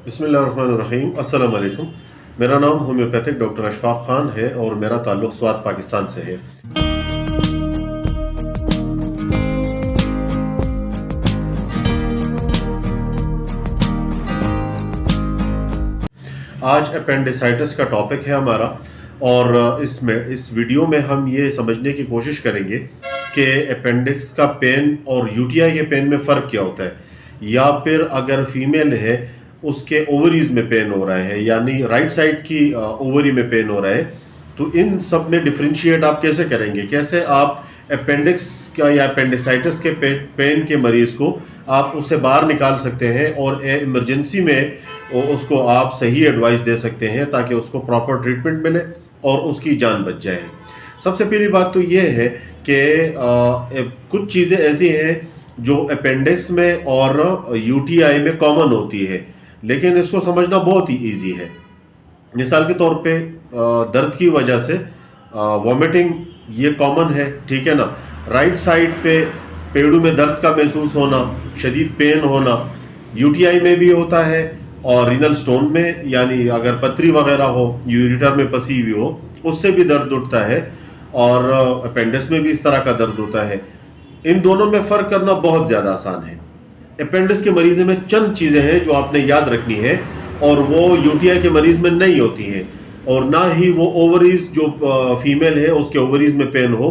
बिस्मिल्लाहिर्रहमानिर्रहीम अस्सलाम वालेकुम। मेरा नाम होम्योपैथिक डॉक्टर अशफाक ख़ान है और मेरा ताल्लुक़ स्वात पाकिस्तान से है। आज अपेंडिसाइटिस का टॉपिक है हमारा और इस वीडियो में हम ये समझने की कोशिश करेंगे कि अपेंडिक्स का पेन और यूटीआई के पेन में फ़र्क क्या होता है, या फिर अगर फीमेल है उसके ओवरीज में पेन हो रहा है, यानी राइट साइड की ओवरी में पेन हो रहा है, तो इन सब में डिफ्रेंशिएट आप कैसे करेंगे, कैसे आप अपेंडिक्स का या अपेंडिसाइटिस के पेन के मरीज़ को आप उससे बाहर निकाल सकते हैं और इमरजेंसी में उसको आप सही एडवाइस दे सकते हैं ताकि उसको प्रॉपर ट्रीटमेंट मिले और उसकी जान बच जाए। सबसे पहली बात तो ये है कि कुछ चीज़ें ऐसी हैं जो अपेंडिक्स में और यूटीआई में कॉमन होती है, लेकिन इसको समझना बहुत ही इजी है। मिसाल के तौर पे दर्द की वजह से वॉमिटिंग ये कॉमन है, ठीक है ना। राइट साइड पे पेड़ों में दर्द का महसूस होना, शदीद पेन होना, यूटीआई में भी होता है और रीनल स्टोन में, यानी अगर पथरी वगैरह हो, यूरेटर में पसी हुई हो, उससे भी दर्द उठता है और अपेंडिक्स में भी इस तरह का दर्द होता है। इन दोनों में फ़र्क करना बहुत ज़्यादा आसान है। अपेंडिक्स के मरीज़ में चंद चीज़ें हैं जो आपने याद रखनी है और वो यूटीआई के मरीज़ में नहीं होती हैं, और ना ही वो ओवरीज जो फीमेल है उसके ओवरीज में पेन हो,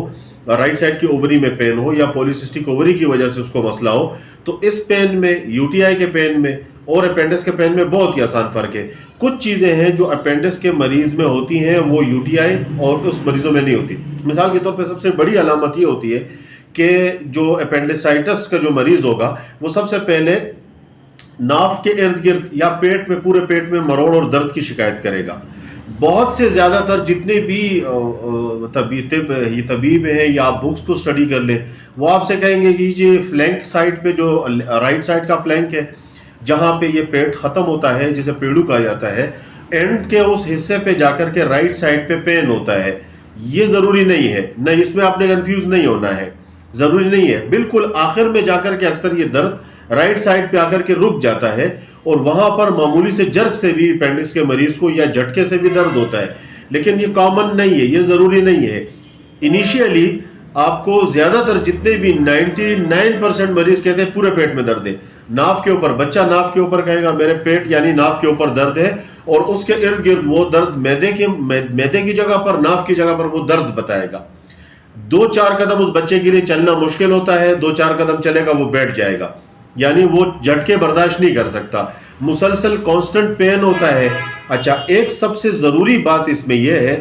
राइट साइड की ओवरी में पेन हो या पॉलीसिस्टिक ओवरी की वजह से उसको मसला हो। तो इस पेन में, यूटीआई के पेन में और अपेंडिक्स के पेन में बहुत ही आसान फ़र्क है। कुछ चीज़ें हैं जो अपेंडिक्स के मरीज़ में होती हैं वो यूटीआई और उस मरीज़ों में नहीं होती। मिसाल के तौर पे सबसे बड़ी अलामत ये होती है कि जो अपेंडिसाइटिस का जो मरीज़ होगा वो सबसे पहले नाफ के इर्द गिर्द या पेट में, पूरे पेट में मरोड़ और दर्द की शिकायत करेगा। बहुत से ज़्यादातर जितने भी तबीब हैं या आप बुक्स को स्टडी कर लें, वो आपसे कहेंगे कि ये फ्लैंक साइड पे, जो राइट साइड का फ्लैंक है जहाँ पे ये पेट ख़त्म होता है, जिसे पेड़ू कहा जाता है, एंड के उस हिस्से पे जाकर के राइट साइड पे पेन होता है। ये ज़रूरी नहीं है, नहीं, इसमें आपने कंफ्यूज नहीं होना है, ज़रूरी नहीं है। बिल्कुल आखिर में जाकर के अक्सर ये दर्द राइट साइड पे आकर के रुक जाता है और वहाँ पर मामूली से जर्क से भी अपेंडिक्स के मरीज़ को या झटके से भी दर्द होता है, लेकिन ये कॉमन नहीं है, ये ज़रूरी नहीं है। इनिशियली आपको ज़्यादातर जितने भी 99% मरीज़ कहते हैं पूरे पेट में दर्द है, नाफ के ऊपर, बच्चा नाफ के ऊपर कहेगा मेरे पेट यानी नाफ के ऊपर दर्द है, और उसके इर्द गिर्द वो दर्द मैदे की जगह पर, नाफ की जगह पर वो दर्द बताएगा। 2-4 कदम उस बच्चे के लिए चलना मुश्किल होता है, 2-4 कदम चलेगा वो बैठ जाएगा, यानी वो झटके बर्दाश्त नहीं कर सकता, मुसलसल कांस्टेंट पेन होता है। अच्छा, एक सबसे ज़रूरी बात इसमें यह है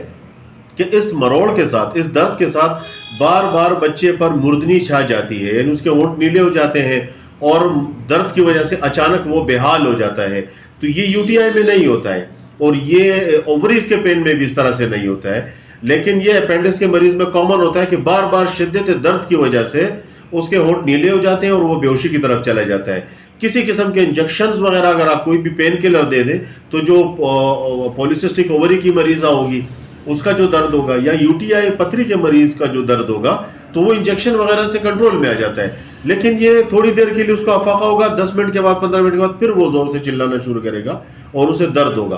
कि इस मरोड़ के साथ, इस दर्द के साथ बार बार बच्चे पर मुर्दनी छा जाती है, यानी उसके होंठ नीले हो जाते हैं और दर्द की वजह से अचानक वो बेहाल हो जाता है। तो ये यूटीआई में नहीं होता है और ये ओवरीज के पेन में भी इस तरह से नहीं होता है, लेकिन ये अपेंडिक्स के मरीज में कॉमन होता है कि बार बार शिद्दत दर्द की वजह से उसके होंठ नीले हो जाते हैं और वो बेहोशी की तरफ चला जाता है। किसी किस्म के इंजेक्शंस वगैरह अगर आप कोई भी पेन किलर दे दें तो जो पॉलीसिस्टिक ओवरी की मरीज़ा होगी उसका जो दर्द होगा, या यूटीआई पथरी के मरीज़ का जो दर्द होगा, तो वो इंजेक्शन वगैरह से कंट्रोल में आ जाता है। लेकिन ये थोड़ी देर के लिए उसका अफाका होगा, 10 मिनट के बाद, 15 मिनट के बाद फिर वो जोर से चिल्लाना शुरू करेगा और उसे दर्द होगा।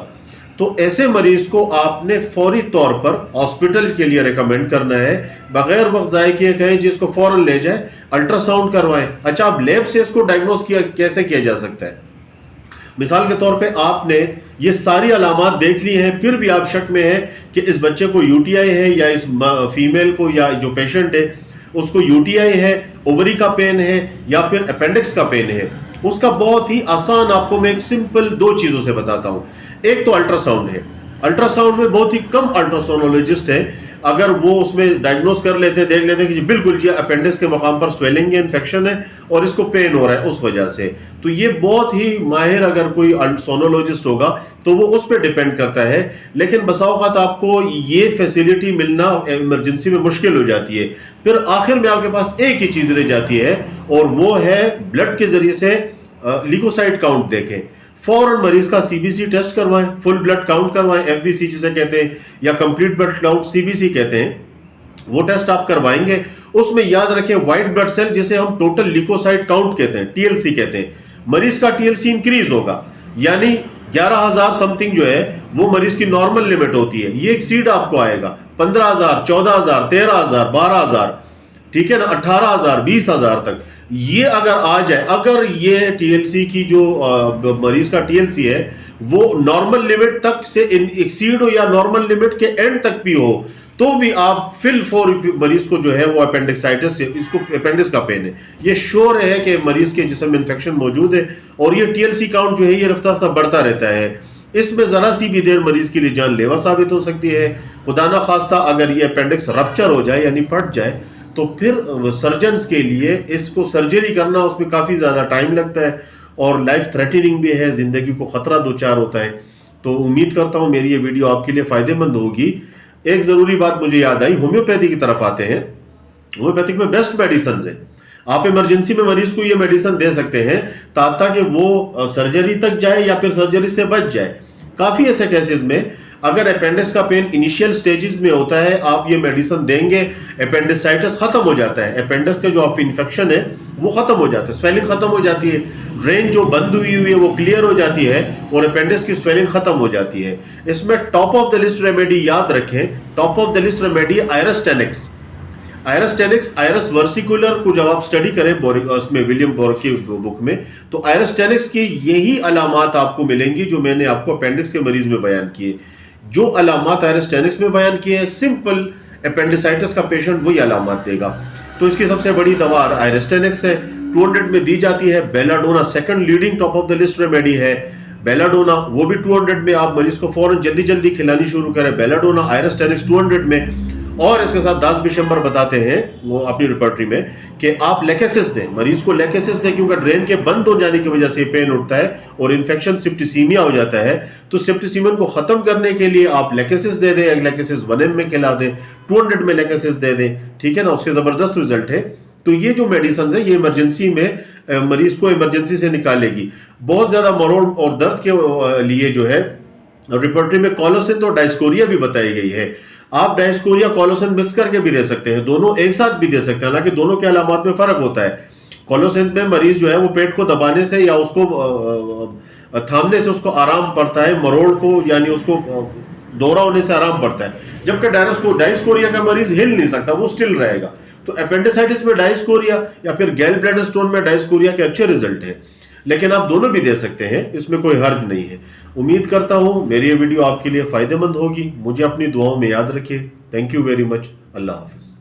तो ऐसे मरीज को आपने फौरी तौर पर हॉस्पिटल के लिए रिकमेंड करना है, बगैर वक्त ज़ाय किए कहें जिसको फौरन ले जाए, अल्ट्रासाउंड करवाएं। अच्छा, आप लैब से इसको डायग्नोस कैसे किया जा सकता है? मिसाल के तौर पे आपने ये सारी अलामात देख ली हैं, फिर भी आप शक में हैं कि इस बच्चे को यूटीआई है या इस फीमेल को या जो पेशेंट है उसको यूटीआई है, ओवरी का पेन है या फिर अपेंडिक्स का पेन है। उसका बहुत ही आसान आपको मैं एक सिंपल 2 चीज़ों से बताता हूँ। एक तो अल्ट्रासाउंड है। अल्ट्रासाउंड में बहुत ही कम अल्ट्रासोनोलॉजिस्ट हैं, अगर वो उसमें डायग्नोस कर लेते हैं, देख लेते हैं कि बिल्कुल ये अपेंडिक्स के मकाम पर स्वेलिंग है, इन्फेक्शन है और इसको पेन हो रहा है उस वजह से, तो ये बहुत ही माहिर अगर कोई सोनोलॉजिस्ट होगा तो वो उस पर डिपेंड करता है। लेकिन बसा औक़ात आपको ये फैसिलिटी मिलना इमरजेंसी में मुश्किल हो जाती है। फिर आखिर में आपके पास एक ही चीज़ रह जाती है और वो है ब्लड के ज़रिए से ल्यूकोसाइट काउंट देखें। फौरन मरीज का सीबीसी टेस्ट करवाएं, फुल ब्लड काउंट करवाएं, एफबीसी जिसे कहते हैं, या कंप्लीट ब्लड काउंट सीबीसी कहते हैं, वो टेस्ट आप करवाएंगे। उसमें याद रखें व्हाइट ब्लड सेल जिसे हम टोटल ल्यूकोसाइट काउंट कहते हैं, टीएलसी कहते हैं, मरीज का टीएलसी इंक्रीज होगा, यानी 11,000 समथिंग जो है वो मरीज की नॉर्मल लिमिट होती है, ये एक्सीड आपको आएगा 15,000, 14,000, 13,000, 12,000, ठीक है ना, 18,000, 20,000 तक ये अगर आ जाए, अगर ये टीएलसी की जो मरीज का टीएलसी है वो नॉर्मल लिमिट तक से एक्सीड हो या नॉर्मल लिमिट के एंड तक भी हो, तो भी आप फिल फॉर मरीज को जो है वो अपेंडिक्साइटिस, इसको अपेंडिक्स का पेन है, ये श्योर है कि मरीज के जिस्म में इन्फेक्शन मौजूद है और ये टीएलसी काउंट जो है ये रफ्ता रफ्ता बढ़ता रहता है। इसमें जरा सी भी देर मरीज के लिए जानलेवा साबित हो सकती है। खुदा ना खास्ता अगर ये अपेंडिक्स रप्चर हो जाए यानी फट जाए तो फिर सर्जन्स के लिए इसको सर्जरी करना, उसमें काफ़ी ज़्यादा टाइम लगता है और लाइफ थ्रेटनिंग भी है, ज़िंदगी को ख़तरा दो चार होता है। तो उम्मीद करता हूँ मेरी ये वीडियो आपके लिए फ़ायदेमंद होगी। एक ज़रूरी बात मुझे याद आई, होम्योपैथी की तरफ आते हैं। होम्योपैथिक में बेस्ट मेडिसिन है, आप इमरजेंसी में मरीज को ये मेडिसिन दे सकते हैं ताकि वो सर्जरी तक जाए या फिर सर्जरी से बच जाए। काफ़ी ऐसे केसेस में अगर अपेंडिक्स का पेन इनिशियल स्टेजेस में होता है, आप ये मेडिसिन देंगे, अपेंडिसाइटिस खत्म हो जाता है, अपेंडिक्स का जो आप इन्फेक्शन है वो खत्म हो जाता है, स्वेलिंग खत्म हो जाती है, ड्रेन जो बंद हुई है वो क्लियर हो जाती है और अपेंडिक्स की स्वेलिंग खत्म हो जाती है। इसमें top of the list remedy याद रखें, top of the list remedy Iris tenax, Iris versicolor को जब आप स्टडी करें उसमें विलियम बोरक की बुक में, तो आयरस टेनिक्स की यही अलामात आपको मिलेंगी जो मैंने आपको अपेंडिक्स के मरीज में बयान किए। जो अलामात आयरस टेनिक्स में बयान किए हैं, सिंपल अपेंडिसाइटिस का पेशेंट वही अलामात देगा। तो इसकी सबसे बड़ी दवा आयरस टेनिक्स है, 200 में दी जाती है। Belladonna second leading top of the list remedy है, बेलाडोना वो भी 200 में, आप मरीज को फौरन जल्दी जल्दी खिलानी शुरू करें। बेलाडोना, आयरस टेनिक्स 200 में। और इसके साथ 10 दिसंबर बताते हैं वो अपनी रिपर्टरी में कि आप लेकेसिस दें, मरीज को लेकेसिस दें, क्योंकि ड्रेन के बंद हो जाने की वजह से पेन उठता है और इन्फेक्शन सिप्टिसीमिया हो जाता है। तो सिप्टिसीमियन को खत्म करने के लिए आप लेकेसिस दे दें, एक लेकेसिस 1 में खिला दें, 200 में लेकेसिस दे दें, ठीक है ना, उसके जबरदस्त रिजल्ट है। तो ये जो मेडिसिन है ये इमरजेंसी में मरीज को इमरजेंसी से निकालेगी। बहुत ज्यादा मरोड़ और दर्द के लिए जो है रिपर्टरी में कॉलोसिन और डायस्कोरिया भी बताई गई है। आप डायस्कोरिया कॉलोसिन मिक्स करके भी दे सकते हैं, दोनों एक साथ भी दे सकते हैं, हालांकि दोनों के अलामात में फर्क होता है। कॉलोसिन में मरीज जो है वो पेट को दबाने से या उसको थामने से उसको आराम पड़ता है, मरोड़ को यानी उसको दौरा होने से आराम पड़ता है, जबकि डायस्कोरिया का मरीज हिल नहीं सकता, वो स्टिल रहेगा। तो अपेंडिसाइटिस में डायस्कोरिया या फिर गैल ब्लैडर स्टोन में डायस्कोरिया के अच्छे रिजल्ट है, लेकिन आप दोनों भी दे सकते हैं, इसमें कोई हर्ज नहीं है। उम्मीद करता हूं मेरी ये वीडियो आपके लिए फायदेमंद होगी। मुझे अपनी दुआओं में याद रखिए। Thank you very much. Allah Hafiz.